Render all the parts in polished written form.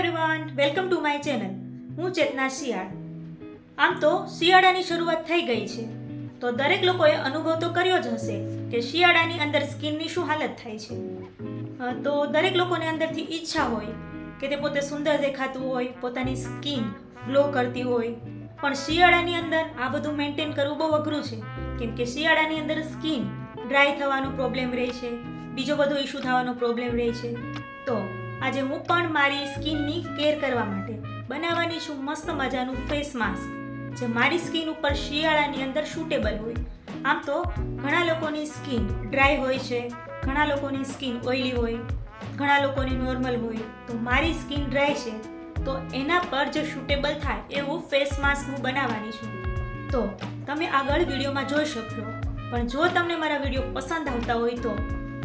Everyone, welcome to my channel. હું ચેતના શિયાળ. આમ તો શિયાળાની શરૂઆત થઈ ગઈ છે, તો દરેક લોકોએ અનુભવ તો કર્યો જ હશે કે શિયાળાની અંદર સ્કિનની શું હાલત થાય છે. તો દરેક લોકોને અંદરથી ઈચ્છા હોય કે તે પોતે સુંદર દેખાતું હોય, પોતાની સ્કિન ગ્લો કરતી હોય, પણ શિયાળાની અંદર આ બધું મેન્ટેન કરવું બહુ અઘરું છે, કેમ કે શિયાળાની અંદર સ્કિન ડ્રાય થવાનો પ્રોબ્લેમ રહે છે, બીજો બધો ઇસ્યુ થવાનો પ્રોબ્લેમ રહે છે. તો આજે હું પણ મારી સ્કિનની કેર કરવા માટે બનાવવાની છું મસ્ત મજાનું ફેસ માસ્ક, જે મારી સ્કિન ઉપર શિયાળાની અંદર સૂટેબલ હોય. આમ તો ઘણા લોકોની સ્કિન ડ્રાય હોય છે, ઘણા લોકોની સ્કિન ઓઇલી હોય, ઘણા લોકોની નોર્મલ હોય. તો મારી સ્કિન ડ્રાય છે, તો એના પર જે સૂટેબલ થાય એવું ફેસ માસ્ક હું બનાવવાની છું. તો તમે આગળ વિડીયોમાં જોઈ શકશો, પણ જો તમને મારા વિડીયો પસંદ આવતા હોય તો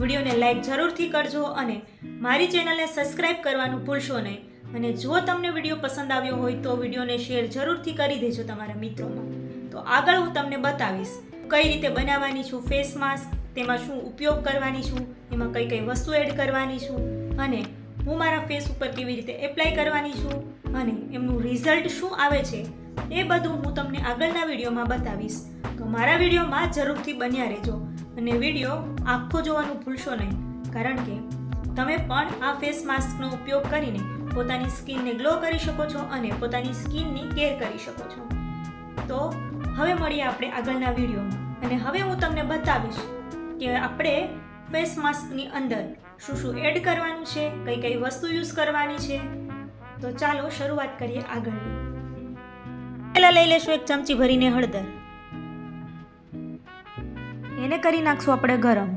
વિડીયોને લાઈક જરૂરથી કરજો અને મારી ચેનલને સબસ્ક્રાઈબ કરવાનું ભૂલશો નહીં. અને જો તમને વિડીયો પસંદ આવ્યો હોય તો વિડીયોને શેર જરૂરથી કરી દેજો તમારા મિત્રોમાં. તો આગળ હું તમને બતાવીશ કઈ રીતે બનાવવાની છું ફેસ માસ્ક, તેમાં શું ઉપયોગ કરવાની છું, એમાં કઈ કઈ વસ્તુ એડ કરવાની છું, અને હું મારા ફેસ ઉપર કેવી રીતે એપ્લાય કરવાની છું, અને એમનું રિઝલ્ટ શું આવે છે, એ બધું હું તમને આગળના વિડીયોમાં બતાવીશ. તો મારા વિડીયોમાં જરૂરથી બન્યા રહેજો અને વિડીયો આખો જોવાનું ભૂલશો નહીં, કારણ કે તમે પણ આ ફેસ માસ્કનો ઉપયોગ કરીને પોતાની સ્કિનને ગ્લો કરી શકો છો અને પોતાની સ્કિનની કેર કરી શકો છો. તો હવે મળીએ આપણે આગળના વિડીયોમાં, અને હવે હું તમને બતાવીશ કે આપણે ફેસ માસ્કની અંદર શું શું એડ કરવાનું છે, કઈ કઈ વસ્તુ યુઝ કરવાની છે. તો ચાલો શરૂઆત કરીએ આગળની. પહેલાં લઈ લેશું એક ચમચી ભરીને હળદર. એને કરી નાખશું આપણે ગરમ.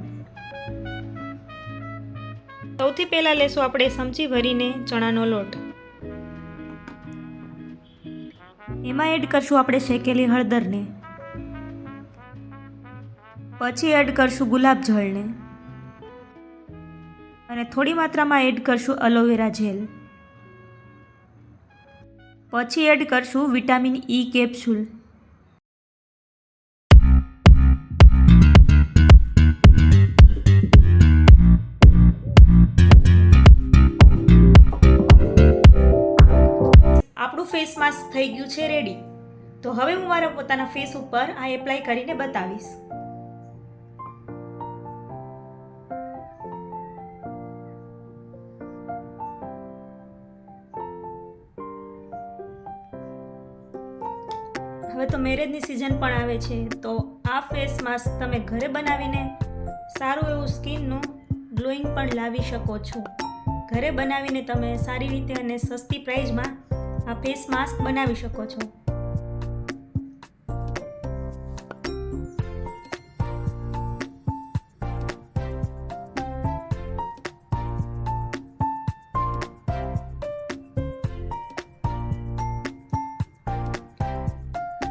સૌથી પહેલાં લેશું આપણે ચમચી ભરીને ચણાનો લોટ. એમાં એડ કરશું આપણે શેકેલી હળદરને. પછી એડ કરશું ગુલાબ જળને, અને થોડી માત્રામાં એડ કરશું એલોવેરા જેલ. પછી એડ કરશું વિટામિન ઈ કેપ્સ્યુલ. આપણું ફેસ માસ્ક થઈ ગયું છે રેડી. તો હવે હું મારા પોતાના ફેસ ઉપર આ એપ્લાય કરીને બતાવીશ. હવે તો મેરેજની સિઝન પણ આવે છે, તો આ ફેસ માસ્ક તમે ઘરે બનાવીને સારું એવું સ્કિનનું ગ્લોઈંગ પણ લાવી શકો છો. ઘરે બનાવીને તમે સારી રીતે અને સસ્તી પ્રાઇઝમાં આ ફેસ માસ્ક બનાવી શકો છો.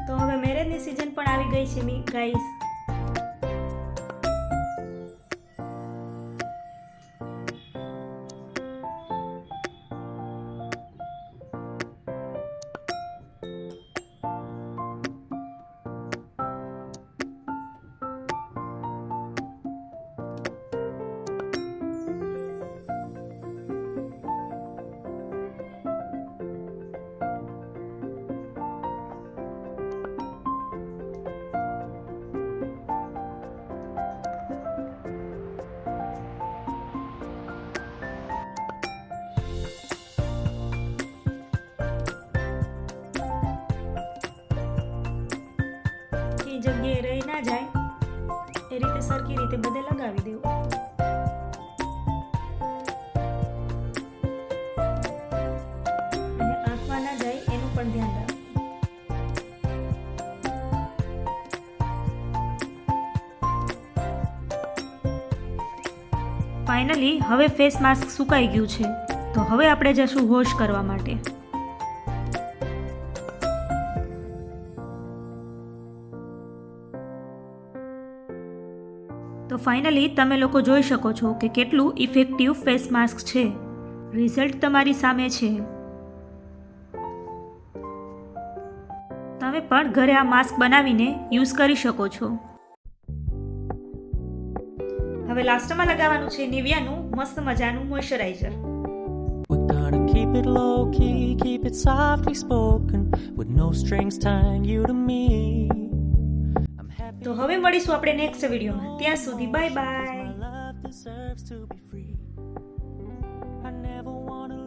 તો હવે મેરેજની સિઝન પણ આવી ગઈ છે ગાઈસ. જગ્યાએ રહી ના જાય એ રીતે સરખી રીતે બધે લગાવી દેવું. અને આંખમાં ના જાય એનું પણ ધ્યાન રાખવું. ફાઇનલી હવે ફેસ માસ્ક સુકાઈ ગયું છે, તો હવે આપણે જશું વોશ કરવા માટે. તો ફાઇનલી તમે લોકો જોઈ શકો છો કે કેટલું ઇફેક્ટિવ ફેસ માસ્ક છે. રિઝલ્ટ તમારી સામે છે. તમે પણ ઘરે આ માસ્ક બનાવીને યુઝ કરી શકો છો. હવે લાસ્ટમાં લગાવવાનું છે નિવિયાનું મસ્ત મજાનું moisturiser. keep it low key, keep it softly spoken, with no strings tying you to me. I'm happy તો હવે મળીશું આપણે નેક્સ્ટ વિડીયોમાં. ત્યાં સુધી bye bye. my love deserves to be free. I never wanna